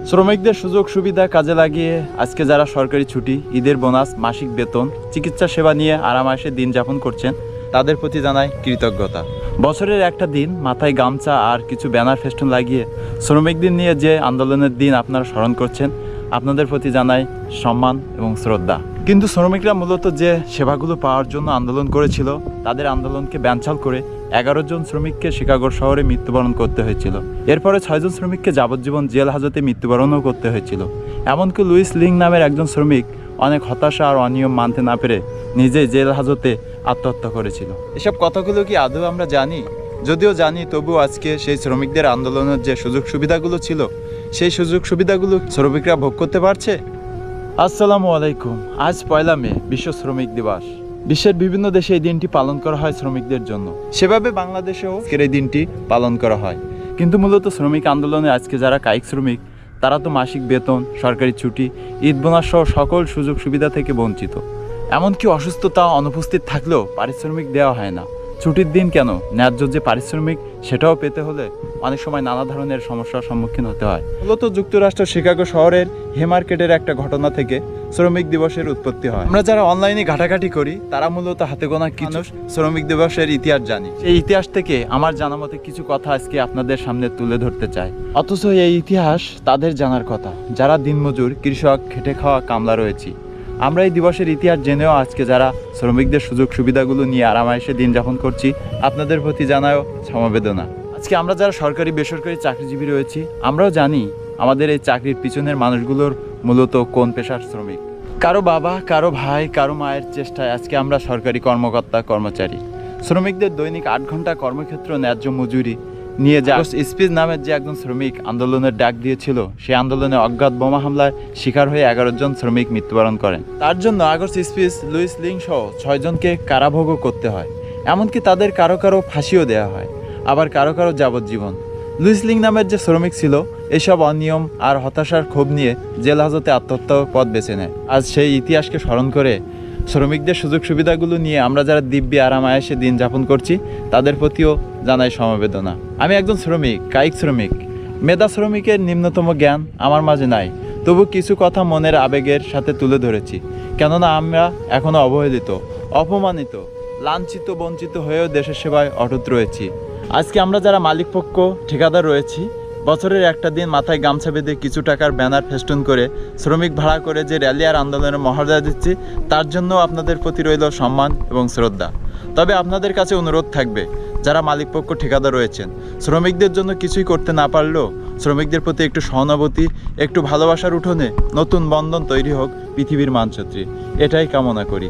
শ্রমিকদের সুযোগ সুবিধা কাজে লাগিয়ে আজকে যারা সরকারি ছুটি, ঈদের বোনাস, মাসিক বেতন, চিকিৎসা সেবা নিয়ে আরামায়েশে দিন যাপন করছেন, তাদের প্রতি জানাই কৃতজ্ঞতা। বছরের একটা দিন মাথায় গামছা আর কিছু ব্যানার ফেস্টুন লাগিয়ে শ্রমিকদের নিয়ে যে আন্দোলনের দিন আপনারা স্মরণ করছেন, আপনাদের প্রতি জানাই সম্মান এবং শ্রদ্ধা। কিন্তু শ্রমিকরা মূলত যে সেবাগুলো পাওয়ার জন্য আন্দোলন করেছিল, তাদের আন্দোলনকে ব্যানচাল করে 11 জন শ্রমিককে শিকাগো শহরে মৃত্যুবরণ করতে হয়েছিল। এরপরে 6 জন শ্রমিককে যাবজ্জীবন জেল হাজতে মৃত্যুবরণও করতে হয়েছিল। এমনকি লুইস লিং নামের একজন শ্রমিক অনেক হতাশা আর অনিয়ম মানতে না পেরে নিজেই জেল হাজতে আত্মহত্যা করেছিল। এসব কথাগুলো কি আদৌ আমরা জানি? যদিও জানি, তবুও আজকে সেই শ্রমিকদের আন্দোলনের যে সুযোগ সুবিধাগুলো ছিল, সেই সুযোগ সুবিধাগুলো শ্রমিকরা ভোগ করতে পারছে। আসসালামু আলাইকুম। আজ 1 মে বিশ্ব শ্রমিক দিবস। বিশ্বের বিভিন্ন দেশে এই দিনটি পালন করা হয় শ্রমিকদের জন্য। সেভাবে বাংলাদেশেও এই দিনটি পালন করা হয়। কিন্তু মূলত শ্রমিক আন্দোলনে আজকে যারা কায়িক শ্রমিক, তারা তো মাসিক বেতন, সরকারি ছুটি, ঈদ বোনাস সহ সকল সুযোগ সুবিধা থেকে বঞ্চিত। এমনকি অসুস্থতা অনুপস্থিত থাকলেও পারিশ্রমিক দেওয়া হয় না। ছুটির দিন কেন, ন্যায্য যে পারিশ্রমিক সেটাও পেতে হলে অনেক সময় নানা ধরনের সমস্যার সম্মুখীন হতে হয়। মূলত যুক্তরাষ্ট্র শিকাগো শহরের হেমার্কেটের একটা ঘটনা থেকে শ্রমিক দিবসের উৎপত্তি হয়। আমরা যারা অনলাইনে ঘাটাঘাটি করি, তারা মূলত হাতে গোনা কিছু শ্রমিক দিবসের ইতিহাস জানি। এই ইতিহাস থেকে আমার জানা মতে কিছু কথা আজকে আপনাদের সামনে তুলে ধরতে চাই। অথচ এই ইতিহাস তাদের জানার কথা, যারা দিনমজুর, কৃষক, খেটে খাওয়া কামলা রয়েছে। আমরা এই দিবসের ইতিহাস জেনেও আজকে যারা শ্রমিকদের সুযোগ সুবিধাগুলো নিয়ে আরামায়েশে দিন যাপন করছি, আপনাদের প্রতি জানাও সমবেদনা। আজকে আমরা যারা সরকারি বেসরকারি চাকরিজীবী রয়েছি, আমরাও জানি আমাদের এই চাকরির পিছনের মানুষগুলোর মূলত কোন পেশার শ্রমিক। কারো বাবা, কারো ভাই, কারো মায়ের চেষ্টায় আজকে আমরা সরকারি কর্মকর্তা, কর্মচারী। শ্রমিকদের দৈনিক 8 ঘন্টা কর্মক্ষেত্র ন্যায্য মজুরি নিয়ে যা স্পিচ নামের যে একজন শ্রমিক আন্দোলনের ডাক দিয়েছিল, সেই আন্দোলনে অজ্ঞাত বোমা হামলার শিকার হয়ে 11 জন শ্রমিক মৃত্যুবরণ করেন। তার জন্য আগস্ট স্পিচ, লুইস লিং সহ 6 জনকে কারাভোগও করতে হয়। এমনকি তাদের কারো কারো ফাঁসিও দেওয়া হয়, আবার কারো কারো যাবজ্জীবন। লুইস লিং নামের যে শ্রমিক ছিল, এসব অনিয়ম আর হতাশার ক্ষোভ নিয়ে জেল হাজতে আত্মহত্যার পথ বেছে নেয়। আজ সেই ইতিহাসকে স্মরণ করে শ্রমিকদের সুযোগ সুবিধাগুলো নিয়ে আমরা যারা দিব্যি আরামায়েশে দিন যাপন করছি, তাদের প্রতিও জানাই সমবেদনা। আমি একজন শ্রমিক, কায়িক শ্রমিক। মেধা শ্রমিকের নিম্নতম জ্ঞান আমার মাঝে নাই, তবু কিছু কথা মনের আবেগের সাথে তুলে ধরেছি। কেননা আমরা এখনও অবহেলিত, অপমানিত, লাঞ্ছিত, বঞ্চিত হয়েও দেশের সেবায় অটুট রয়েছি। আজকে আমরা যারা মালিকপক্ষ, ঠিকাদার রয়েছি, বছরের একটা দিন মাথায় গামছা বেঁধে কিছু টাকার ব্যানার ফেস্টুন করে শ্রমিক ভাড়া করে যে র্যালি আর আন্দোলনের মর্যাদা দিচ্ছি, তার জন্য আপনাদের প্রতি রইল সম্মান এবং শ্রদ্ধা। তবে আপনাদের কাছে অনুরোধ থাকবে, যারা মালিকপক্ষ, ঠিকাদার রয়েছেন, শ্রমিকদের জন্য কিছুই করতে না পারলেও শ্রমিকদের প্রতি একটু সহানুভূতি, একটু ভালোবাসার উঠোনে নতুন বন্ধন তৈরি হোক পৃথিবীর মানচিত্রে, এটাই কামনা করি।